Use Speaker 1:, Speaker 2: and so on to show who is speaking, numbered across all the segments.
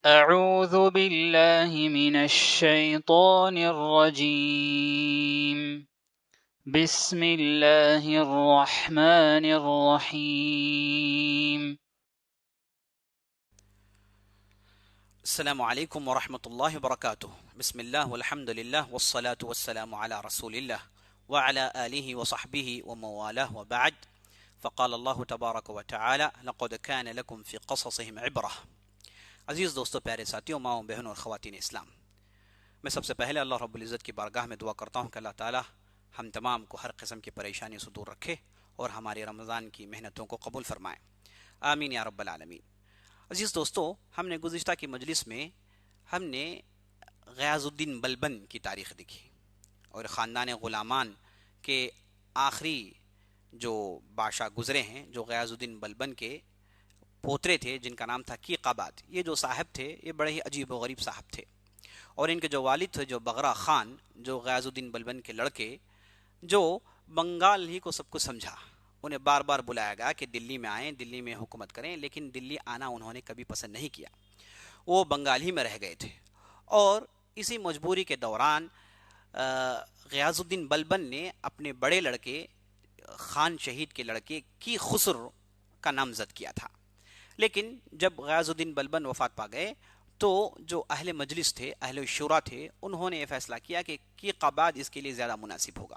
Speaker 1: أعوذ بالله من الشيطان الرجيم بسم الله الرحمن الرحيم
Speaker 2: السلام علیکم ورحمۃ اللہ وبرکاتہ۔ بسم اللہ والحمد للہ والصلاة والسلام علی رسول اللہ وعلی آلہ وصحبہ وموالہ وبعد، فقال اللہ تبارک وتعالی لقد کان لکم فی قصصہم عبرہ۔ عزیز دوستو، پیارے ساتھیوں، ماؤں بہنوں اور خواتین اسلام، میں سب سے پہلے اللہ رب العزت کی بارگاہ میں دعا کرتا ہوں کہ اللہ تعالی ہم تمام کو ہر قسم کی پریشانی سے دور رکھے اور ہماری رمضان کی محنتوں کو قبول فرمائے، آمین یا رب العالمین۔ عزیز دوستو، ہم نے گزشتہ کی مجلس میں ہم نے غیاث الدین بلبن کی تاریخ دیکھی اور خاندان غلامان کے آخری جو بادشاہ گزرے ہیں، جو غیاث الدین بلبن کے پوترے تھے، جن کا نام تھا کیق آباد۔ یہ جو صاحب تھے، یہ بڑے ہی عجیب و غریب صاحب تھے، اور ان کے جو والد تھے، جو بغرا خان، جو غیاث الدین بلبن کے لڑکے، جو بنگال ہی کو سب کچھ سمجھا، انہیں بار بار بلایا گیا کہ دلی میں آئیں، دلی میں حکومت کریں، لیکن دلی آنا انہوں نے کبھی پسند نہیں کیا، وہ بنگال ہی میں رہ گئے تھے۔ اور اسی مجبوری کے دوران غیاث الدین بلبن نے اپنے بڑے لڑکے خان شہید کے لڑکے کی خسر کا نامزد کیا تھا، لیکن جب غیاث الدین بلبن وفات پا گئے تو جو اہل مجلس تھے، اہل شورا تھے، انہوں نے یہ فیصلہ کیا کہ کیق آباد اس کے لیے زیادہ مناسب ہوگا۔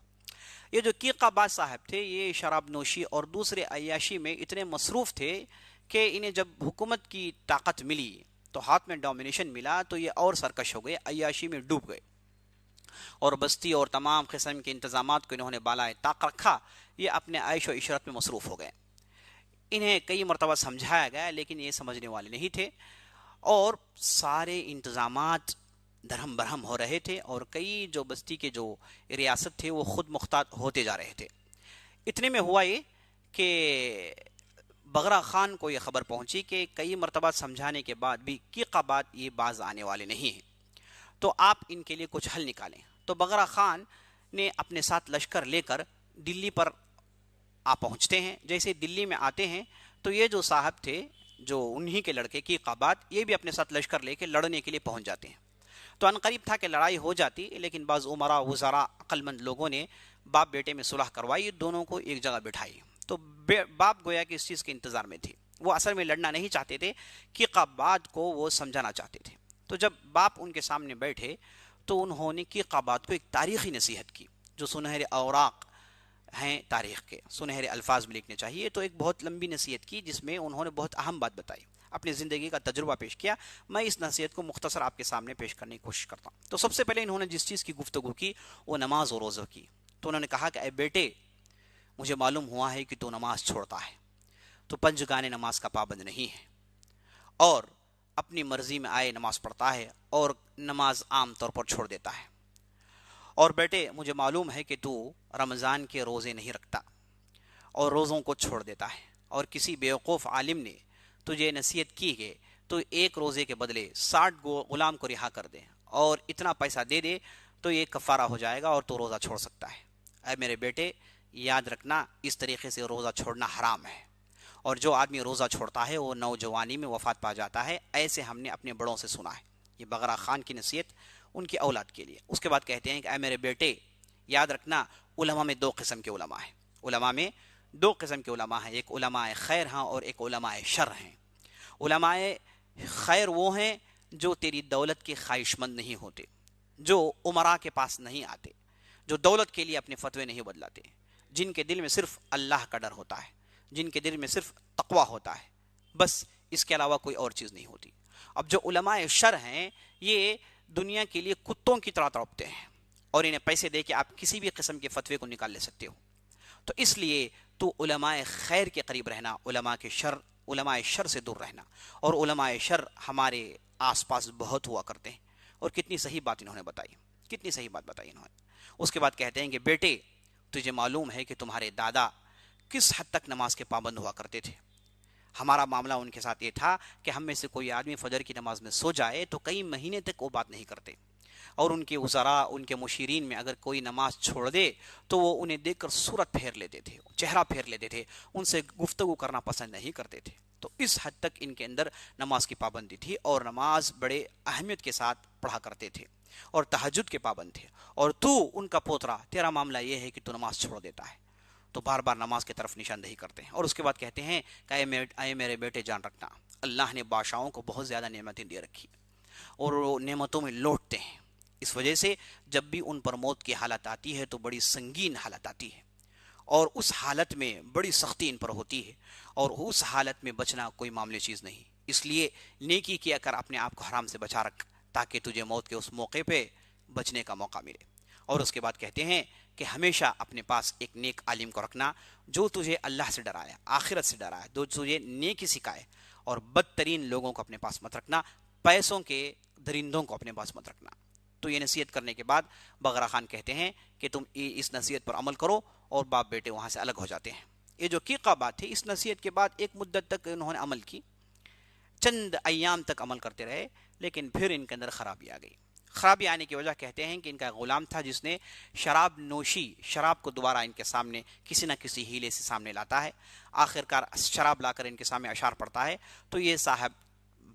Speaker 2: یہ جو کیق آباد صاحب تھے، یہ شراب نوشی اور دوسرے عیاشی میں اتنے مصروف تھے کہ انہیں جب حکومت کی طاقت ملی تو ہاتھ میں ڈومینیشن ملا تو یہ اور سرکش ہو گئے، عیاشی میں ڈوب گئے، اور بستی اور تمام قسم کے انتظامات کو انہوں نے بالائے طاق رکھا، یہ اپنے عیش و عشرت میں مصروف ہو گئے۔ انہیں کئی مرتبہ سمجھایا گیا لیکن یہ سمجھنے والے نہیں تھے، اور سارے انتظامات درہم برہم ہو رہے تھے، اور کئی جو بستی کے جو ریاست تھے وہ خود مختار ہوتے جا رہے تھے۔ اتنے میں ہوا یہ کہ بغرا خان کو یہ خبر پہنچی کہ کئی مرتبہ سمجھانے کے بعد بھی کیق آباد یہ باز آنے والے نہیں ہیں، تو آپ ان کے لیے کچھ حل نکالیں۔ تو بغرا خان نے اپنے ساتھ لشکر لے کر دلی پر آ پہنچتے ہیں۔ جیسے دلی میں آتے ہیں تو یہ جو صاحب تھے، جو انہی کے لڑکے کیق آباد، یہ بھی اپنے ساتھ لشکر لے کے لڑنے کے لیے پہنچ جاتے ہیں۔ تو عنقریب تھا کہ لڑائی ہو جاتی، لیکن بعض عمراء وزراء عقل مند لوگوں نے باپ بیٹے میں صلح کروائی، دونوں کو ایک جگہ بٹھائی۔ تو باپ گویا کہ اس چیز کے انتظار میں تھے، وہ اصل میں لڑنا نہیں چاہتے تھے، کیق آباد کو وہ سمجھانا چاہتے تھے۔ تو جب باپ ان کے سامنے بیٹھے تو انہوں نے کیق آباد کو ایک تاریخی نصیحت کی، جو سنہرے اوراق ہیں تاریخ کے، سنہرے الفاظ میں لکھنے چاہیے۔ تو ایک بہت لمبی نصیحت کی جس میں انہوں نے بہت اہم بات بتائی، اپنی زندگی کا تجربہ پیش کیا۔ میں اس نصیحت کو مختصر آپ کے سامنے پیش کرنے کی کوشش کرتا ہوں۔ تو سب سے پہلے انہوں نے جس چیز کی گفتگو کی وہ نماز اور روزہ کی۔ تو انہوں نے کہا کہ اے بیٹے، مجھے معلوم ہوا ہے کہ تو نماز چھوڑتا ہے، تو پنجگانے نماز کا پابند نہیں ہے، اور اپنی مرضی میں آئے نماز پڑھتا ہے اور نماز عام طور پر چھوڑ دیتا ہے۔ اور بیٹے، مجھے معلوم ہے کہ تو رمضان کے روزے نہیں رکھتا اور روزوں کو چھوڑ دیتا ہے، اور کسی بیوقوف عالم نے تجھے نصیحت کی کہ تو ایک روزے کے بدلے 60 غلام کو رہا کر دے اور اتنا پیسہ دے دے تو یہ کفارہ ہو جائے گا اور تو روزہ چھوڑ سکتا ہے۔ اے میرے بیٹے، یاد رکھنا، اس طریقے سے روزہ چھوڑنا حرام ہے، اور جو آدمی روزہ چھوڑتا ہے وہ نوجوانی میں وفات پا جاتا ہے، ایسے ہم نے اپنے بڑوں سے سنا ہے۔ یہ بغرا خان کی نصیحت ان کی اولاد کے لیے۔ اس کے بعد کہتے ہیں کہ اے میرے بیٹے، یاد رکھنا، علماء میں 2 قسم کے علماء ہیں، علماء میں 2 قسم کے علماء ہیں، ایک علماء خیر ہیں اور ایک علماء شر ہیں۔ علماء خیر وہ ہیں جو تیری دولت کے خواہش مند نہیں ہوتے، جو امراء کے پاس نہیں آتے، جو دولت کے لیے اپنے فتوے نہیں بدلاتے، جن کے دل میں صرف اللہ کا ڈر ہوتا ہے، جن کے دل میں صرف تقوی ہوتا ہے، بس اس کے علاوہ کوئی اور چیز نہیں ہوتی۔ اب جو علماء شر ہیں، یہ دنیا کے لیے کتوں کی طرح تڑپتے ہیں، اور انہیں پیسے دے کے آپ کسی بھی قسم کے فتوے کو نکال لے سکتے ہو۔ تو اس لیے تو علماء خیر کے قریب رہنا، علماء شر سے دور رہنا۔ اور علماء شر ہمارے آس پاس بہت ہوا کرتے ہیں، اور کتنی صحیح بات انہوں نے بتائی، کتنی صحیح بات بتائی انہوں نے۔ اس کے بعد کہتے ہیں کہ بیٹے، تجھے معلوم ہے کہ تمہارے دادا کس حد تک نماز کے پابند ہوا کرتے تھے۔ ہمارا معاملہ ان کے ساتھ یہ تھا کہ ہم میں سے کوئی آدمی فجر کی نماز میں سو جائے تو کئی مہینے تک وہ بات نہیں کرتے، اور ان کے وزراء، ان کے مشیرین میں اگر کوئی نماز چھوڑ دے تو وہ انہیں دیکھ کر صورت پھیر لیتے تھے، چہرہ پھیر لیتے تھے، ان سے گفتگو کرنا پسند نہیں کرتے تھے۔ تو اس حد تک ان کے اندر نماز کی پابندی تھی، اور نماز بڑے اہمیت کے ساتھ پڑھا کرتے تھے اور تہجد کے پابند تھے. اور تو ان کا پوترا، تیرا معاملہ یہ ہے کہ تو نماز چھوڑ دیتا ہے. تو بار بار نماز کی طرف نشاندہی کرتے ہیں، اور اس کے بعد کہتے ہیں کہ اے میرے بیٹے جان رکھنا، اللہ نے بادشاہوں کو بہت زیادہ نعمتیں دے رکھی اور وہ نعمتوں میں لوٹتے ہیں. اس وجہ سے جب بھی ان پر موت کی حالت آتی ہے تو بڑی سنگین حالت آتی ہے، اور اس حالت میں بڑی سختی ان پر ہوتی ہے، اور اس حالت میں بچنا کوئی معمولی چیز نہیں. اس لیے نیکی کیا کر اپنے آپ کو حرام سے بچا رکھ، تاکہ تجھے موت کے اس موقع پہ بچنے کا موقع ملے. اور اس کے بعد کہتے ہیں کہ ہمیشہ اپنے پاس ایک نیک عالم کو رکھنا، جو تجھے اللہ سے ڈرائے، آخرت سے ڈرائے، جو تجھے نیکی سکھائے. اور بدترین لوگوں کو اپنے پاس مت رکھنا، پیسوں کے درندوں کو اپنے پاس مت رکھنا. تو یہ نصیحت کرنے کے بعد بغرا خان کہتے ہیں کہ تم اس نصیحت پر عمل کرو، اور باپ بیٹے وہاں سے الگ ہو جاتے ہیں. یہ جو قیقہ بات تھی، اس نصیحت کے بعد ایک مدت تک انہوں نے عمل کی، چند ایام تک عمل کرتے رہے، لیکن پھر ان کے اندر خرابی آ گئی. خرابی آنے کی وجہ کہتے ہیں کہ ان کا غلام تھا جس نے شراب نوشی، شراب کو دوبارہ ان کے سامنے کسی نہ کسی ہیلے سے سامنے لاتا ہے. آخرکار شراب لا کر ان کے سامنے اشعار پڑتا ہے، تو یہ صاحب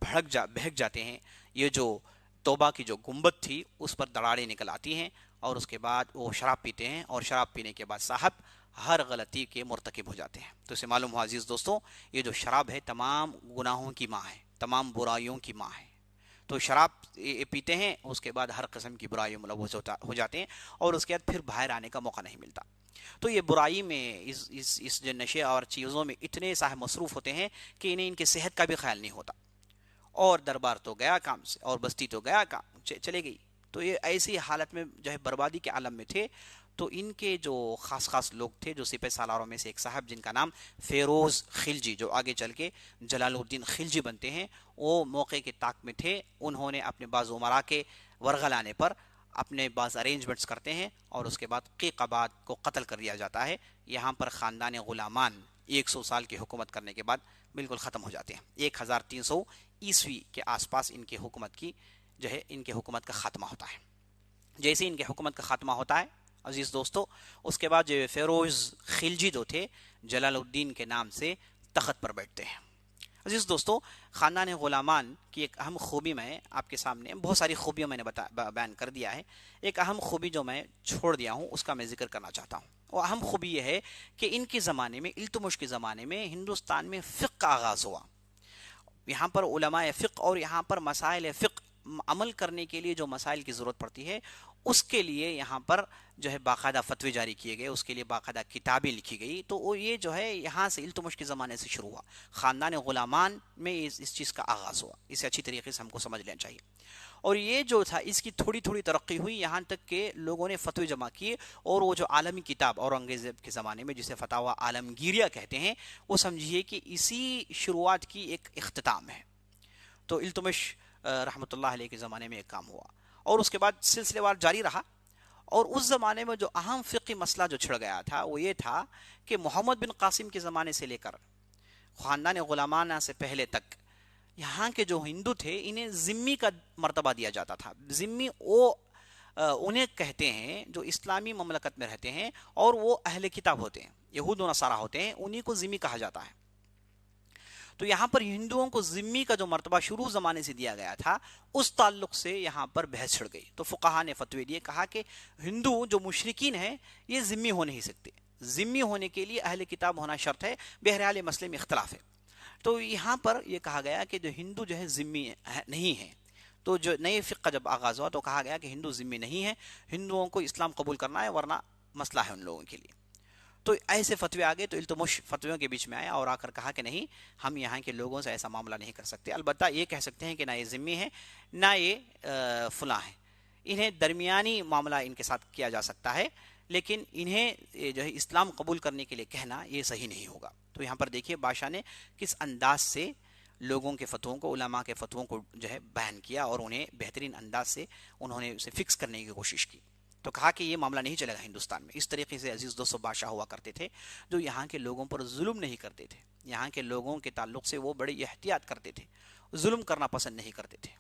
Speaker 2: بہک جاتے ہیں. یہ جو توبہ کی جو گنبد تھی اس پر دراڑیں نکل آتی ہیں، اور اس کے بعد وہ شراب پیتے ہیں، اور شراب پینے کے بعد صاحب ہر غلطی کے مرتکب ہو جاتے ہیں. تو اسے معلوم ہوا عزیز دوستوں، یہ جو شراب ہے تمام گناہوں کی ماں ہے، تمام برائیوں کی ماں ہے. تو شراب پیتے ہیں، اس کے بعد ہر قسم کی برائیوں ملوث ہو جاتے ہیں، اور اس کے بعد پھر باہر آنے کا موقع نہیں ملتا. تو یہ برائی میں اس جو نشے اور چیزوں میں اتنے صاحب مصروف ہوتے ہیں کہ انہیں ان کی صحت کا بھی خیال نہیں ہوتا. اور دربار تو گیا کام سے، اور بستی تو گیا کام چلے گئی. تو یہ ایسی حالت میں جو ہے بربادی کے عالم میں تھے. تو ان کے جو خاص لوگ تھے، جو سپہ سالاروں میں سے ایک صاحب جن کا نام فیروز خلجی، جو آگے چل کے جلال الدین خلجی بنتے ہیں، وہ موقع کے طاق میں تھے. انہوں نے اپنے بعض امراء کے ورغلانے پر اپنے بعض ارینجمنٹس کرتے ہیں، اور اس کے بعد قیقباد کو قتل کر دیا جاتا ہے. یہاں پر خاندان غلامان 100 سال کی حکومت کرنے کے بعد بالکل ختم ہو جاتے ہیں. 1300 عیسوی کے آس پاس ان کی حکومت کی جو ہے ان کی حکومت کا خاتمہ ہوتا ہے. جیسے ان کی حکومت کا خاتمہ ہوتا ہے عزیز دوستو، اس کے بعد جو فیروز خلجی جو تھے جلال الدین کے نام سے تخت پر بیٹھتے ہیں. عزیز دوستو، خاندان غلامان کی ایک اہم خوبی میں آپ کے سامنے، بہت ساری خوبیوں میں نے بیان کر دیا ہے، ایک اہم خوبی جو میں چھوڑ دیا ہوں اس کا میں ذکر کرنا چاہتا ہوں. وہ اہم خوبی یہ ہے کہ ان کے زمانے میں، التمش کے زمانے میں، ہندوستان میں فقہ کا آغاز ہوا. یہاں پر علماء فقہ اور یہاں پر مسائل فقہ عمل کرنے کے لیے جو مسائل کی ضرورت پڑتی ہے، اس کے لیے یہاں پر جو ہے باقاعدہ فتوی جاری کیے گئے، اس کے لیے باقاعدہ کتابیں لکھی گئی. تو وہ یہ جو ہے یہاں سے التمش کے زمانے سے شروع ہوا، خاندان غلامان میں اس چیز کا آغاز ہوا. اسے اچھی طریقے سے ہم کو سمجھ لینا چاہیے. اور یہ جو تھا اس کی تھوڑی تھوڑی ترقی ہوئی، یہاں تک کہ لوگوں نے فتوی جمع کیے، اور وہ جو عالمی کتاب اورنگزیب کے زمانے میں جسے فتاوی عالمگیریہ کہتے ہیں، وہ سمجھیے کہ اسی شروعات کی ایک اختتام ہے. تو التمش رحمۃ اللہ علیہ کے زمانے میں ایک کام ہوا، اور اس کے بعد سلسلے وار جاری رہا. اور اس زمانے میں جو اہم فقی مسئلہ جو چھڑ گیا تھا وہ یہ تھا کہ محمد بن قاسم کے زمانے سے لے کر خاندان غلامانہ سے پہلے تک یہاں کے جو ہندو تھے انہیں ذمی کا مرتبہ دیا جاتا تھا. ذمی وہ انہیں کہتے ہیں جو اسلامی مملکت میں رہتے ہیں اور وہ اہل کتاب ہوتے ہیں، یہود و نصارہ ہوتے ہیں، انہیں کو ذمی کہا جاتا ہے. تو یہاں پر ہندوؤں کو ذمی کا جو مرتبہ شروع زمانے سے دیا گیا تھا، اس تعلق سے یہاں پر بحث چھڑ گئی. تو فقہا نے فتوی دیے، کہا کہ ہندو جو مشرکین ہیں یہ ذمی ہو نہیں سکتے، ذمی ہونے کے لیے اہل کتاب ہونا شرط ہے. بہرحال مسئلے میں اختلاف ہے. تو یہاں پر یہ کہا گیا کہ جو ہندو جو ہے ذمی نہیں ہے. تو جو نئے فقہ کا جب آغاز ہوا تو کہا گیا کہ ہندو ذمی نہیں ہے، ہندوؤں کو اسلام قبول کرنا ہے، ورنہ مسئلہ ہے ان لوگوں کے لیے. تو ایسے فتوے آ گئے. تو التمش فتویوں کے بیچ میں آیا اور آ کر کہا کہ نہیں، ہم یہاں کے لوگوں سے ایسا معاملہ نہیں کر سکتے. البتہ یہ کہہ سکتے ہیں کہ نہ یہ ذمی ہے نہ یہ فلاں ہے، انہیں درمیانی معاملہ ان کے ساتھ کیا جا سکتا ہے، لیکن انہیں جو ہے اسلام قبول کرنے کے لیے کہنا یہ صحیح نہیں ہوگا. تو یہاں پر دیکھیے بادشاہ نے کس انداز سے لوگوں کے فتووں کو، علماء کے فتووں کو جو ہے بیان کیا، اور انہیں بہترین انداز سے انہوں نے اسے فکس کرنے کی کوشش کی. تو کہا کہ یہ معاملہ نہیں چلے گا ہندوستان میں. اس طریقے سے عزیز دوستو بادشاہ ہوا کرتے تھے جو یہاں کے لوگوں پر ظلم نہیں کرتے تھے، یہاں کے لوگوں کے تعلق سے وہ بڑی احتیاط کرتے تھے، ظلم کرنا پسند نہیں کرتے تھے.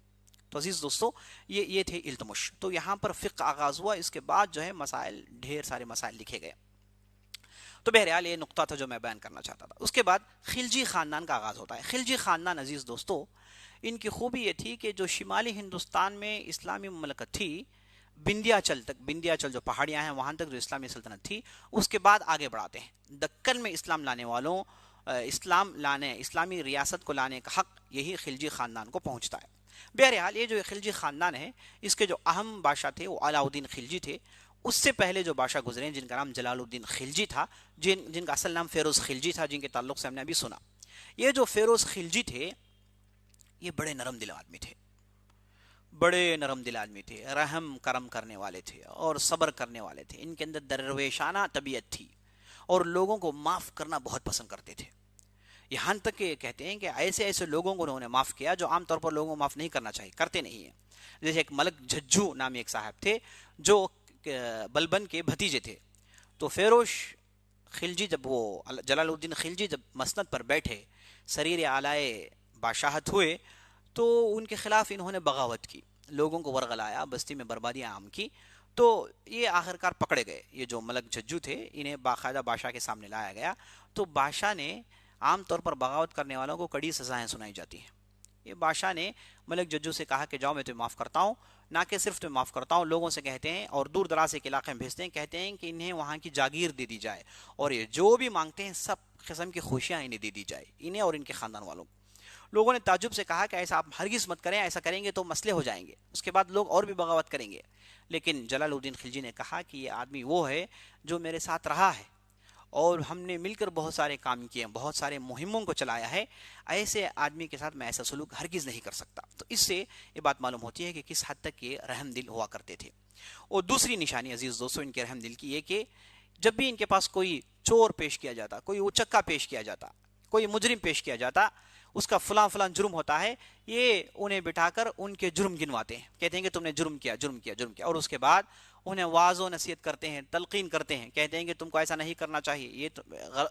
Speaker 2: تو عزیز دوستو یہ تھے التمش. تو یہاں پر فقہ آغاز ہوا. اس کے بعد جو ہے مسائل، ڈھیر سارے مسائل لکھے گئے. تو بہرحال یہ نقطہ تھا جو میں بیان کرنا چاہتا تھا. اس کے بعد خلجی خاندان کا آغاز ہوتا ہے. خلجی خاندان عزیز دوستو ان کی خوبی یہ تھی کہ جو شمالی ہندوستان میں اسلامی مملکت تھی، بندیاچل تک، بندیاچل جو پہاڑیاں ہیں وہاں تک جو اسلامی سلطنت تھی، اس کے بعد آگے بڑھاتے ہیں. دکن میں اسلام لانے والوں، اسلامی ریاست کو لانے کا حق یہی خلجی خاندان کو پہنچتا ہے. بہرحال یہ جو خلجی خاندان ہے اس کے جو اہم بادشاہ تھے وہ علاء الدین خلجی تھے. اس سے پہلے جو بادشاہ گزرے ہیں جن کا نام جلال الدین خلجی تھا، جن کا اصل نام فیروز خلجی تھا، جن کے تعلق سے ہم نے ابھی سنا. یہ جو فیروز خلجی تھے یہ بڑے نرم دل آدمی تھے، بڑے نرم دل آدمی تھے، رحم کرم کرنے والے تھے اور صبر کرنے والے تھے. ان کے اندر درویشانہ طبیعت تھی اور لوگوں کو معاف کرنا بہت پسند کرتے تھے. یہاں تک کہ کہتے ہیں کہ ایسے ایسے لوگوں کو انہوں نے معاف کیا جو عام طور پر لوگوں کو معاف نہیں کرنا چاہیے، کرتے نہیں ہیں. جیسے ایک ملک جھجھو نامی ایک صاحب تھے جو بلبن کے بھتیجے تھے. تو فیروز خلجی جب وہ جلال الدین خلجی جب مسند پر بیٹھے، سریر اعلی بادشاہت ہوئے، تو ان کے خلاف انہوں نے بغاوت کی، لوگوں کو ورغلایا، بستی میں بربادیاں عام کی. تو یہ آخرکار پکڑے گئے. یہ جو ملک جھجھو تھے انہیں باقاعدہ بادشاہ کے سامنے لایا گیا. تو بادشاہ نے عام طور پر بغاوت کرنے والوں کو کڑی سزائیں سنائی جاتی ہیں. یہ بادشاہ نے ملک جھجھو سے کہا کہ جاؤ میں تمہیں معاف کرتا ہوں، نہ کہ صرف تمہیں معاف کرتا ہوں، لوگوں سے کہتے ہیں اور دور دراز کے علاقے میں بھیجتے ہیں، کہتے ہیں کہ انہیں وہاں کی جاگیر دے دی جائے اور یہ جو بھی مانگتے ہیں سب قسم کی خوشیاں انہیں دے دی جائے، انہیں اور ان کے خاندان والوں کو. لوگوں نے تعجب سے کہا کہ ایسا آپ ہرگز مت کریں، ایسا کریں گے تو مسئلے ہو جائیں گے، اس کے بعد لوگ اور بھی بغاوت کریں گے. لیکن جلال الدین خلجی نے کہا کہ یہ آدمی وہ ہے جو میرے ساتھ رہا ہے اور ہم نے مل کر بہت سارے کام کیے ہیں، بہت سارے مہموں کو چلایا ہے، ایسے آدمی کے ساتھ میں ایسا سلوک ہرگز نہیں کر سکتا. تو اس سے یہ بات معلوم ہوتی ہے کہ کس حد تک یہ رحم دل ہوا کرتے تھے. اور دوسری نشانی عزیز دوستو ان کے رحم دل کی یہ کہ جب بھی ان کے پاس کوئی چور پیش کیا جاتا، کوئی اچکا پیش کیا جاتا، کوئی مجرم پیش کیا جاتا، اس کا فلاں فلاں جرم ہوتا ہے، یہ انہیں بٹھا کر ان کے جرم گنواتے ہیں، کہتے ہیں کہ تم نے جرم کیا، جرم کیا، جرم کیا، اور اس کے بعد انہیں واعظ و نصیحت کرتے ہیں، تلقین کرتے ہیں، کہتے ہیں کہ تم کو ایسا نہیں کرنا چاہیے، یہ تو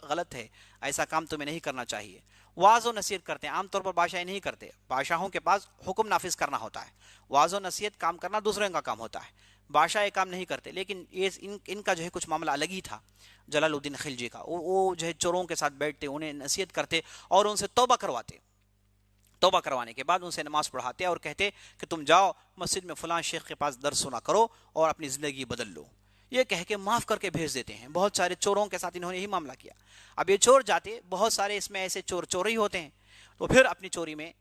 Speaker 2: غلط ہے، ایسا کام تمہیں نہیں کرنا چاہیے. واعظ و نصیحت کرتے ہیں. عام طور پر بادشاہ نہیں کرتے، بادشاہوں کے پاس حکم نافذ کرنا ہوتا ہے، واعظ و نصیحت کام کرنا دوسروں کا کام ہوتا ہے، بادشاہ یہ کام نہیں کرتے. لیکن ان کا جو ہے کچھ معاملہ الگ ہی تھا جلال الدین خلجی کا. وہ جو ہے چوروں کے ساتھ بیٹھتے، انہیں نصیحت کرتے اور ان سے توبہ کرواتے. توبہ کروانے کے بعد ان سے نماز پڑھاتے اور کہتے کہ تم جاؤ مسجد میں فلاں شیخ کے پاس درس سنا کرو اور اپنی زندگی بدل لو. یہ کہہ کے معاف کر کے بھیج دیتے ہیں. بہت سارے چوروں کے ساتھ انہوں نے یہی معاملہ کیا. اب یہ چور جاتے، بہت سارے اس میں ایسے چور ہی ہوتے ہیں، تو پھر اپنی چوری میں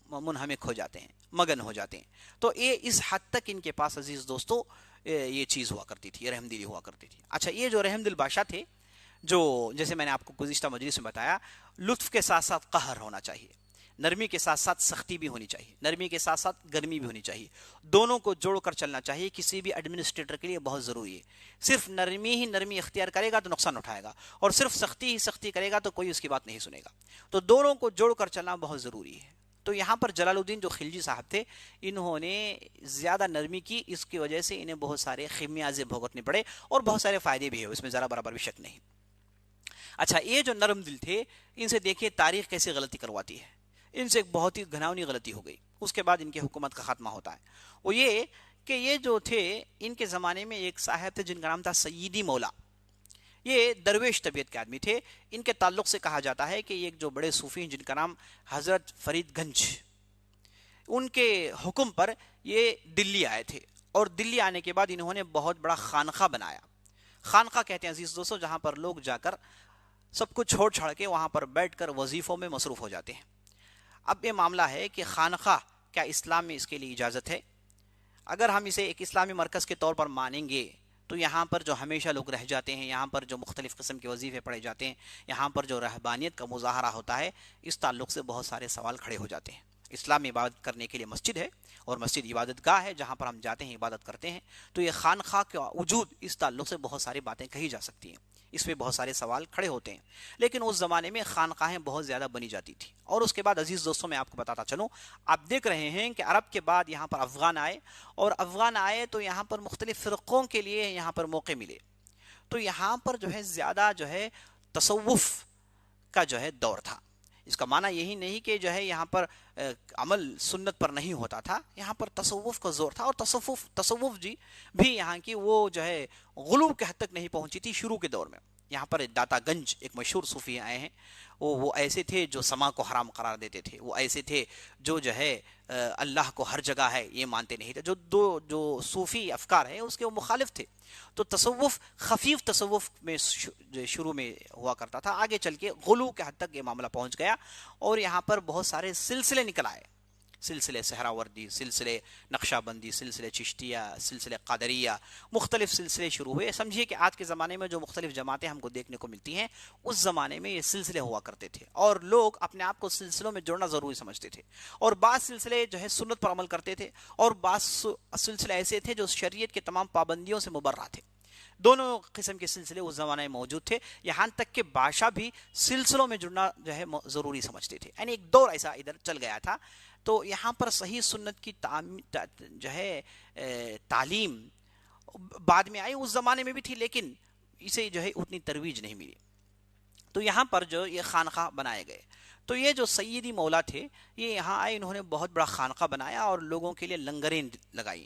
Speaker 2: منہمک ہو جاتے ہیں، مگن ہو جاتے ہیں. تو یہ اس حد تک ان کے پاس عزیز دوستو یہ چیز ہوا کرتی تھی، رحم دلی ہوا کرتی تھی. اچھا، یہ جو رحم دل بادشاہ تھے، جو جیسے میں نے آپ کو گزشتہ مجلس میں بتایا، لطف کے ساتھ ساتھ قہر ہونا چاہیے، نرمی کے ساتھ ساتھ سختی بھی ہونی چاہیے، نرمی کے ساتھ ساتھ گرمی بھی ہونی چاہیے، دونوں کو جوڑ کر چلنا چاہیے. کسی بھی ایڈمنسٹریٹر کے لیے بہت ضروری ہے. صرف نرمی ہی نرمی اختیار کرے گا تو نقصان اٹھائے گا، اور صرف سختی ہی سختی کرے گا تو کوئی اس کی بات نہیں سنے گا. تو دونوں کو جوڑ کر چلنا بہت ضروری ہے. تو یہاں پر جلال الدین جو خلجی صاحب تھے، انہوں نے زیادہ نرمی کی، اس کی وجہ سے انہیں بہت سارے خمیازے بھگتنے پڑے اور بہت سارے فائدے بھی ہیں، اس میں ذرا برابر بھی شک نہیں. اچھا، یہ جو نرم دل تھے، ان سے دیکھیے تاریخ کیسے غلطی کرواتی ہے. ان سے ایک بہت ہی گھناؤنی غلطی ہو گئی. اس کے بعد ان کی حکومت کا خاتمہ ہوتا ہے. وہ یہ کہ یہ جو تھے، ان کے زمانے میں ایک صاحب تھے جن کا نام تھا سیدی مولا. یہ درویش طبیعت کے آدمی تھے. ان کے تعلق سے کہا جاتا ہے کہ یہ ایک جو بڑے صوفی ہیں جن کا نام حضرت فرید گنج، ان کے حکم پر یہ دلی آئے تھے، اور دلی آنے کے بعد انہوں نے بہت بڑا خانقاہ بنایا. خانقاہ کہتے ہیں عزیز دوستو جہاں پر لوگ جا کر سب کچھ چھوڑ چھاڑ کے وہاں پر بیٹھ کر وظیفوں میں مصروف ہو جاتے ہیں. اب یہ معاملہ ہے کہ خانقاہ کیا اسلام میں اس کے لیے اجازت ہے؟ اگر ہم اسے ایک اسلامی مرکز کے طور پر مانیں گے تو یہاں پر جو ہمیشہ لوگ رہ جاتے ہیں، یہاں پر جو مختلف قسم کے وظیفے پڑھے جاتے ہیں، یہاں پر جو رہبانیت کا مظاہرہ ہوتا ہے، اس تعلق سے بہت سارے سوال کھڑے ہو جاتے ہیں. اسلام میں عبادت کرنے کے لیے مسجد ہے، اور مسجد عبادت گاہ ہے جہاں پر ہم جاتے ہیں، عبادت کرتے ہیں. تو یہ خانقاہ کا وجود، اس تعلق سے بہت ساری باتیں کہی جا سکتی ہیں، اس میں بہت سارے سوال کھڑے ہوتے ہیں. لیکن اس زمانے میں خانقاہیں بہت زیادہ بنی جاتی تھی. اور اس کے بعد عزیز دوستوں میں آپ کو بتاتا چلوں، آپ دیکھ رہے ہیں کہ عرب کے بعد یہاں پر افغان آئے، اور افغان آئے تو یہاں پر مختلف فرقوں کے لیے یہاں پر موقع ملے. تو یہاں پر جو ہے زیادہ جو ہے تصوف کا جو ہے دور تھا. اس کا معنی یہی نہیں کہ جو ہے یہاں پر عمل سنت پر نہیں ہوتا تھا، یہاں پر تصوف کا زور تھا. اور تصوف جی بھی یہاں کی وہ جو ہے غلو کے حد تک نہیں پہنچی تھی شروع کے دور میں. یہاں پر داتا گنج ایک مشہور صوفی آئے ہیں، وہ ایسے تھے جو سما کو حرام قرار دیتے تھے، وہ ایسے تھے جو ہے اللہ کو ہر جگہ ہے یہ مانتے نہیں تھے، جو صوفی افکار ہے اس کے وہ مخالف تھے۔ تو تصوف خفیف تصوف میں شروع میں ہوا کرتا تھا، آگے چل کے غلو کے حد تک یہ معاملہ پہنچ گیا، اور یہاں پر بہت سارے سلسلے نکل آئے، سلسلے سہراوردی، سلسلے نقشہ بندی، سلسلے چشتیہ، سلسلے قادریہ، مختلف سلسلے شروع ہوئے۔ سمجھیے کہ آج کے زمانے میں جو مختلف جماعتیں ہم کو دیکھنے کو ملتی ہیں، اس زمانے میں یہ سلسلے ہوا کرتے تھے، اور لوگ اپنے آپ کو سلسلوں میں جوڑنا ضروری سمجھتے تھے، اور بعض سلسلے جو ہے سنت پر عمل کرتے تھے، اور بعض سلسلے ایسے تھے جو شریعت کے تمام پابندیوں سے مبرہ تھے۔ دونوں قسم کے سلسلے اس زمانے میں موجود تھے، یہاں تک کہ بادشاہ بھی سلسلوں میں جڑنا جو ہے ضروری سمجھتے تھے، یعنی ایک دور ایسا ادھر چل گیا تھا۔ تو یہاں پر صحیح سنت کی جو ہے تعلیم بعد میں آئی، اس زمانے میں بھی تھی، لیکن اسے جو ہے اتنی ترویج نہیں ملی۔ تو یہاں پر جو یہ خانقاہ بنائے گئے، تو یہ جو سیدی مولا تھے یہ یہاں آئے، انہوں نے بہت بڑا خانقاہ بنایا اور لوگوں کے لیے لنگریں لگائی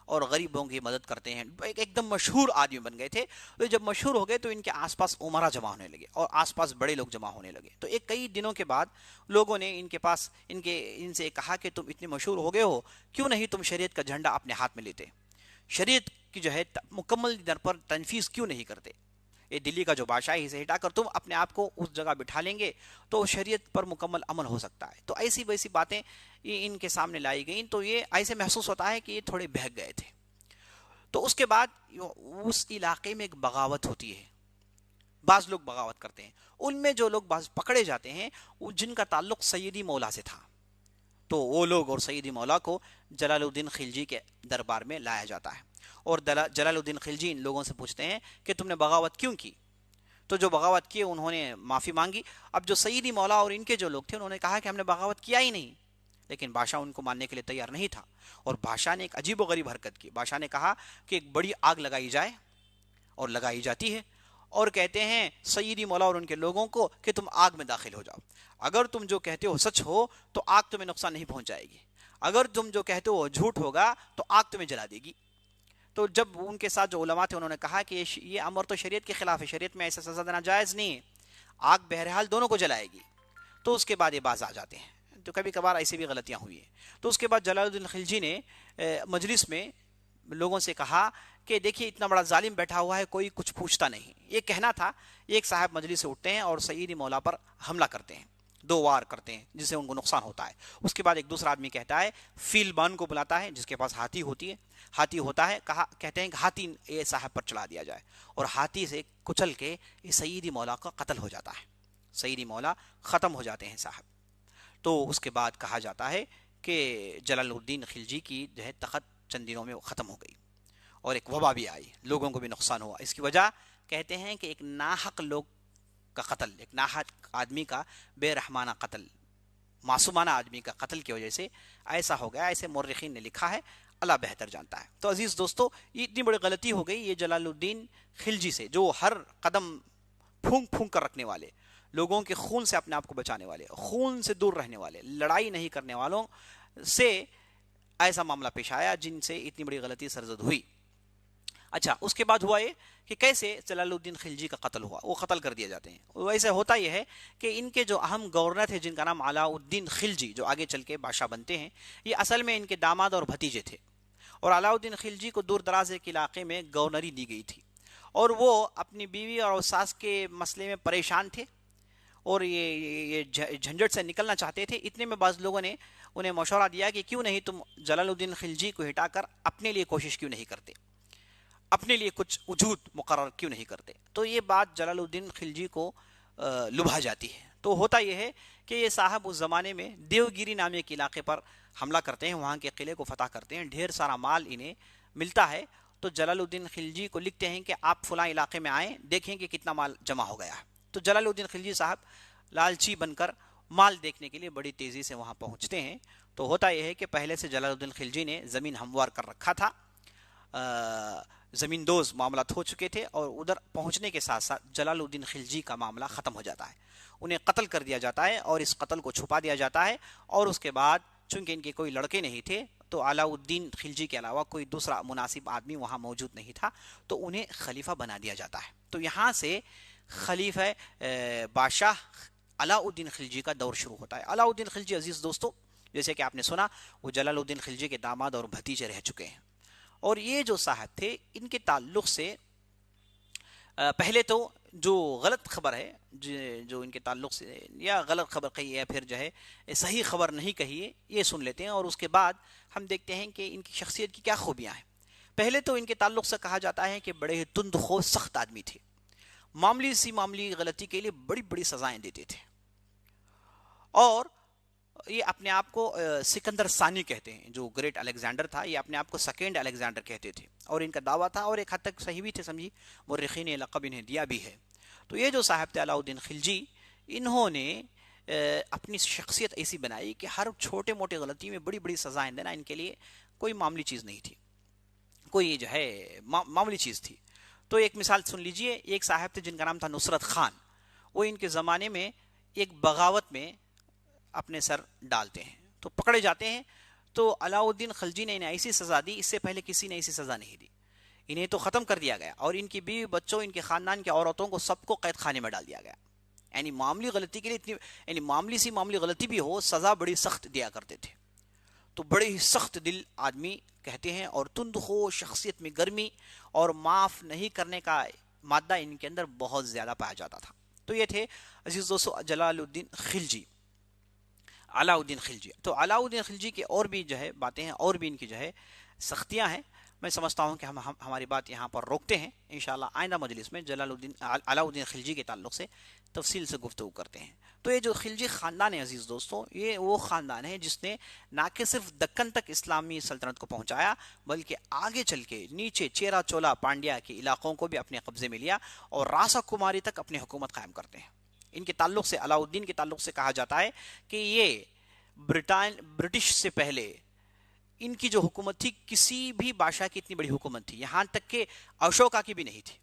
Speaker 2: اور غریبوں کی مدد کرتے ہیں، ایک دم مشہور آدمی بن گئے تھے۔ تو جب مشہور ہو گئے تو ان کے آس پاس عمرہ جمع ہونے لگے اور آس پاس بڑے لوگ جمع ہونے لگے۔ تو ایک کئی دنوں کے بعد لوگوں نے ان سے کہا کہ تم اتنے مشہور ہو گئے ہو، کیوں نہیں تم شریعت کا جھنڈا اپنے ہاتھ میں لیتے، شریعت کی جو ہے مکمل در پر تنفیذ کیوں نہیں کرتے، یہ دلی کا جو بادشاہ ہے اسے ہٹا کر تم اپنے آپ کو اس جگہ بٹھا لیں گے تو شریعت پر مکمل عمل ہو سکتا ہے۔ تو ایسی ویسی باتیں یہ ان کے سامنے لائی گئیں، تو یہ ایسے محسوس ہوتا ہے کہ یہ تھوڑے بہک گئے تھے۔ تو اس کے بعد اس علاقے میں ایک بغاوت ہوتی ہے، بعض لوگ بغاوت کرتے ہیں، ان میں جو لوگ بعض پکڑے جاتے ہیں جن کا تعلق سیدی مولا سے تھا، تو وہ لوگ اور سیدی مولا کو جلال الدین خلجی کے دربار میں لایا جاتا ہے، اور جلال الدین خلجی ان لوگوں سے پوچھتے ہیں کہ تم نے بغاوت کیوں کی؟ تو جو بغاوت کیے انہوں نے معافی مانگی۔ اب جو سیدی مولا اور ان کے جو لوگ تھے انہوں نے کہا کہ ہم نے بغاوت کیا ہی نہیں، لیکن بادشاہ ان کو ماننے کے لیے تیار نہیں تھا، اور بادشاہ نے ایک عجیب و غریب حرکت کی۔ بادشاہ نے کہا کہ ایک بڑی آگ لگائی جائے، اور لگائی جاتی ہے، اور کہتے ہیں سیدی مولا اور ان کے لوگوں کو کہ تم آگ میں داخل ہو جاؤ، اگر تم جو کہتے ہو سچ ہو تو آگ تمہیں نقصان نہیں پہنچائے گی، اگر تم جو کہتے ہو جھوٹ ہوگا تو آگ تمہیں جلا دے گی۔ تو جب ان کے ساتھ جو علماء تھے انہوں نے کہا کہ یہ امر تو شریعت کے خلاف ہے، شریعت میں ایسا سزا دینا جائز نہیں ہے، آگ بہرحال دونوں کو جلائے گی، تو اس کے بعد یہ باز آ جاتے ہیں۔ تو کبھی کبھار ایسی بھی غلطیاں ہوئی ہیں۔ تو اس کے بعد جلال الدین خلجی نے مجلس میں لوگوں سے کہا کہ دیکھیے اتنا بڑا ظالم بیٹھا ہوا ہے، کوئی کچھ پوچھتا نہیں۔ یہ کہنا تھا، ایک صاحب مجلس سے اٹھتے ہیں اور سیدی مولا پر حملہ کرتے ہیں، 2 وار کرتے ہیں جس سے ان کو نقصان ہوتا ہے۔ اس کے بعد ایک دوسرا آدمی کہتا ہے، فیل بان کو بلاتا ہے جس کے پاس ہاتھی ہوتا ہے، کہتے ہیں کہ ہاتھی یہ صاحب پر چلا دیا جائے، اور ہاتھی سے کچل کے یہ سیدی مولا کا قتل ہو جاتا ہے، سیدی مولا ختم ہو جاتے ہیں صاحب۔ تو اس کے بعد کہا جاتا ہے کہ جلال الدین خلجی کی جو ہے تخت چند دنوں میں ختم ہو گئی، اور ایک وبا بھی آئی، لوگوں کو بھی نقصان ہوا۔ اس کی وجہ کہتے ہیں کہ ایک ناحق لوگ کا قتل، ایک ناحق آدمی کا بے رحمانہ قتل، معصومانہ آدمی کا قتل کی وجہ سے ایسا ہو گیا، ایسے مورخین نے لکھا ہے، اللہ بہتر جانتا ہے۔ تو عزیز دوستو، یہ اتنی بڑی غلطی ہو گئی یہ جلال الدین خلجی سے، جو ہر قدم پھونک پھونک کر رکھنے والے، لوگوں کے خون سے اپنے آپ کو بچانے والے، خون سے دور رہنے والے، لڑائی نہیں کرنے والوں سے ایسا معاملہ پیش آیا جن سے اتنی بڑی غلطی سرزد ہوئی۔ اچھا، اس کے بعد ہوا یہ کہ کیسے جلال الدین خلجی کا قتل ہوا، وہ قتل کر دیے جاتے ہیں۔ ویسے ہوتا یہ ہے کہ ان کے جو اہم گورنر تھے جن کا نام علاء الدین خلجی، جو آگے چل کے بادشاہ بنتے ہیں، یہ اصل میں ان کے داماد اور بھتیجے تھے، اور علاء الدین خلجی کو دور دراز کے علاقے میں گورنری دی گئی تھی، اور وہ اپنی بیوی اور ساس کے مسئلے میں پریشان تھے، اور یہ جھنجٹ سے نکلنا چاہتے تھے۔ اتنے میں بعض لوگوں نے انہیں مشورہ دیا کہ کیوں نہیں تم جلال الدین خلجی کو ہٹا کر اپنے لیے کوشش کیوں نہیں کرتے، اپنے لیے کچھ وجود مقرر کیوں نہیں کرتے۔ تو یہ بات جلال الدین خلجی کو لبھا جاتی ہے۔ تو ہوتا یہ ہے کہ یہ صاحب اس زمانے میں دیوگیری نامے کے علاقے پر حملہ کرتے ہیں، وہاں کے قلعے کو فتح کرتے ہیں، ڈھیر سارا مال انہیں ملتا ہے۔ تو جلال الدین خلجی کو لکھتے ہیں کہ آپ فلاں علاقے میں آئیں، دیکھیں کہ کتنا مال جمع ہو گیا ہے۔ تو جلال الدین خلجی صاحب لالچی بن کر مال دیکھنے کے لیے بڑی تیزی سے وہاں پہنچتے ہیں۔ تو ہوتا یہ ہے کہ پہلے سے جلال الدین خلجی نے زمین ہموار کر رکھا تھا، زمین دوز معاملات ہو چکے تھے، اور ادھر پہنچنے کے ساتھ ساتھ جلال الدین خلجی کا معاملہ ختم ہو جاتا ہے، انہیں قتل کر دیا جاتا ہے، اور اس قتل کو چھپا دیا جاتا ہے۔ اور اس کے بعد چونکہ ان کے کوئی لڑکے نہیں تھے، تو علاء الدین خلجی کے علاوہ کوئی دوسرا مناسب آدمی وہاں موجود نہیں تھا، تو انہیں خلیفہ بنا دیا جاتا ہے۔ تو یہاں سے خلیفہ بادشاہ علاء الدین خلجی کا دور شروع ہوتا ہے۔ علاء الدین خلجی عزیز دوستو، جیسے کہ آپ نے سنا، وہ جلال الدین خلجی کے داماد اور بھتیجے رہ چکے ہیں، اور یہ جو صاحب تھے ان کے تعلق سے پہلے تو جو غلط خبر ہے جو ان کے تعلق سے، یا غلط خبر کہی ہے پھر جو ہے صحیح خبر نہیں کہی ہے، یہ سن لیتے ہیں، اور اس کے بعد ہم دیکھتے ہیں کہ ان کی شخصیت کی کیا خوبیاں ہیں۔ پہلے تو ان کے تعلق سے کہا جاتا ہے کہ بڑے ہی تند خو سخت آدمی تھے، معمولی غلطی کے لیے بڑی بڑی سزائیں دیتے تھے، اور یہ اپنے آپ کو سکندر ثانی کہتے ہیں، جو گریٹ الیگزینڈر تھا یہ اپنے آپ کو سیکنڈ الیگزینڈر کہتے تھے، اور ان کا دعویٰ تھا، اور ایک حد تک صحیح بھی تھے، سمجھی، مورخین نے لقب انہیں دیا بھی ہے۔ تو یہ جو صاحب تھے علاء الدین خلجی، انہوں نے اپنی شخصیت ایسی بنائی کہ ہر چھوٹے موٹے غلطی میں بڑی بڑی سزائیں دینا ان کے لیے کوئی معمولی چیز نہیں تھی، کوئی جو ہے معمولی چیز تھی۔ تو ایک مثال سن لیجئے، ایک صاحب تھے جن کا نام تھا نصرت خان، وہ ان کے زمانے میں ایک بغاوت میں اپنے سر ڈالتے ہیں تو پکڑے جاتے ہیں، تو علاء الدین خلجی نے انہیں ایسی سزا دی، اس سے پہلے کسی نے ایسی سزا نہیں دی، انہیں تو ختم کر دیا گیا، اور ان کی بیوی بچوں، ان کے خاندان کی عورتوں کو سب کو قید خانے میں ڈال دیا گیا۔ یعنی معمولی غلطی کے لیے اتنی، یعنی معمولی غلطی بھی ہو سزا بڑی سخت دیا کرتے تھے۔ تو بڑے ہی سخت دل آدمی کہتے ہیں، اور تند خو، شخصیت میں گرمی اور معاف نہیں کرنے کا مادہ ان کے اندر بہت زیادہ پایا جاتا تھا۔ تو یہ تھے عزیز دوستو جلال الدین خلجی، علاء الدین خلجی۔ تو علاء الدین خلجی کی اور بھی جو ہے باتیں ہیں، اور بھی ان کی جو ہے سختیاں ہیں۔ میں سمجھتا ہوں کہ ہم ہماری بات یہاں پر روکتے ہیں، انشاءاللہ آئندہ مجلس میں علاء الدین خلجی کے تعلق سے تفصیل سے گفتگو کرتے ہیں۔ تو یہ جو خلجی خاندان ہے عزیز دوستوں، یہ وہ خاندان ہے جس نے نہ کہ صرف دکن تک اسلامی سلطنت کو پہنچایا، بلکہ آگے چل کے نیچے چیرا چولا پانڈیا کے علاقوں کو بھی اپنے قبضے میں لیا، اور راسا کماری تک اپنی حکومت قائم کرتے ہیں۔ ان کے تعلق سے، علاء الدین کے تعلق سے کہا جاتا ہے کہ یہ برٹش سے پہلے ان کی جو حکومت تھی کسی بھی بادشاہ کی اتنی بڑی حکومت تھی، یہاں تک کہ اشوکا کی بھی نہیں تھی،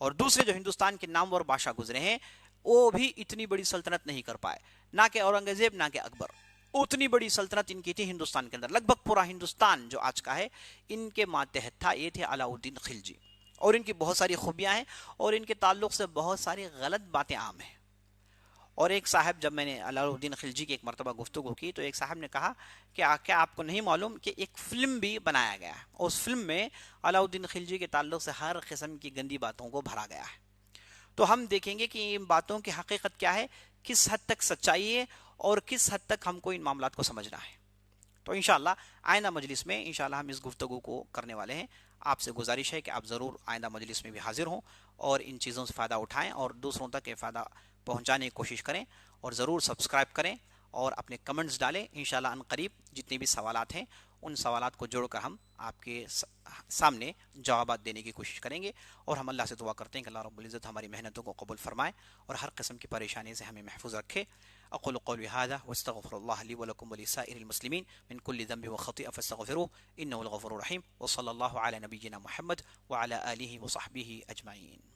Speaker 2: اور دوسرے جو ہندوستان کے نامور بادشاہ گزرے ہیں وہ بھی اتنی بڑی سلطنت نہیں کر پائے، نہ کہ اورنگزیب نہ کہ اکبر، اتنی بڑی سلطنت ان کی تھی ہندوستان کے اندر، لگ بھگ پورا ہندوستان جو آج کا ہے ان کے ماتحت تھا۔ یہ تھے علاء الدین خلجی، اور ان کی بہت ساری خوبیاں ہیں، اور ان کے تعلق سے بہت ساری غلط باتیں عام ہیں۔ اور ایک صاحب، جب میں نے علاء الدین خلجی کی ایک مرتبہ گفتگو کی تو ایک صاحب نے کہا کہ کیا آپ کو نہیں معلوم کہ ایک فلم بھی بنایا گیا ہے، اور اس فلم میں علاء الدین خلجی کے تعلق سے ہر قسم کی گندی باتوں کو بھرا گیا ہے۔ تو ہم دیکھیں گے کہ ان باتوں کی حقیقت کیا ہے، کس حد تک سچائی ہے، اور کس حد تک ہم کو ان معاملات کو سمجھنا ہے۔ تو انشاءاللہ آئندہ مجلس میں انشاءاللہ ہم اس گفتگو کو کرنے والے ہیں۔ آپ سے گزارش ہے کہ آپ ضرور آئندہ مجلس میں بھی حاضر ہوں، اور ان چیزوں سے فائدہ اٹھائیں، اور دوسروں تک یہ فائدہ پہنچانے کی کوشش کریں، اور ضرور سبسکرائب کریں، اور اپنے کمنٹس ڈالیں۔ انشاءاللہ ان قریب جتنے بھی سوالات ہیں ان سوالات کو جوڑ کر ہم آپ کے سامنے جوابات دینے کی کوشش کریں گے، اور ہم اللہ سے دعا کرتے ہیں کہ اللہ رب العزت ہماری محنتوں کو قبول فرمائے، اور ہر قسم کی پریشانی سے ہمیں محفوظ رکھے۔ اقول قولی هذا واستغفر الله لي ولكم ولسائر المسلمين من كل ذنب وخطيئة فاستغفروه انه الغفور الرحيم، وصلى الله على نبينا محمد وعلى آله وصحبه اجمعين۔